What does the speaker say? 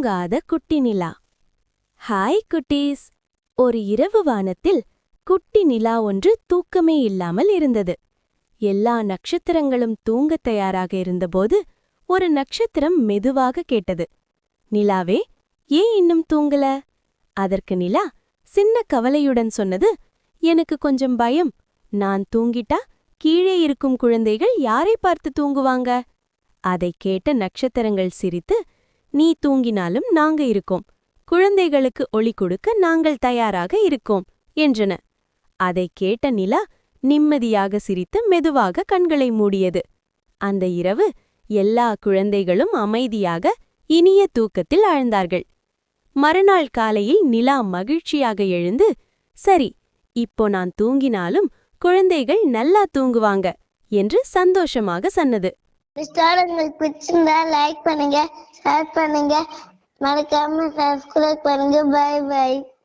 தூங்காத குட்டி நிலா. ஹாய் குட்டீஸ். ஒரு இரவு வானத்தில் குட்டி நிலா ஒன்று தூக்கமே இல்லாமல் இருந்தது. எல்லா நட்சத்திரங்களும் தூங்கத் தயாராக இருந்தபோது ஒரு நட்சத்திரம் மெதுவாக கேட்டது, நிலாவே, ஏன் இன்னும் தூங்கல? அதற்கு நிலா சின்ன கவலையுடன் சொன்னது, எனக்கு கொஞ்சம் பயம். நான் தூங்கிட்டா கீழே இருக்கும் குழந்தைகள் யாரை பார்த்து தூங்குவாங்க? அதைக் கேட்ட நட்சத்திரங்கள் சிரித்து, நீ தூங்கினாலும் நாங்க இருக்கோம், குழந்தைகளுக்கு ஒளி கொடுக்க நாங்கள் தயாராக இருக்கோம் என்றன. அதைக் கேட்ட நிலா நிம்மதியாக சிரித்து மெதுவாக கண்களை மூடியது. அந்த இரவு எல்லா குழந்தைகளும் அமைதியாக இனிய தூக்கத்தில் ஆழ்ந்தார்கள். மறுநாள் காலையில் நிலா மகிழ்ச்சியாக எழுந்து, சரி, இப்போ நான் தூங்கினாலும் குழந்தைகள் நல்லா தூங்குவாங்க என்று சந்தோஷமாக சொன்னது. உங்களுக்கு பிடிச்சிருந்தா லைக் பண்ணுங்க, ஷேர் பண்ணுங்க, மறக்காம சப்ஸ்கிரைப் பண்ணுங்க. Bye by.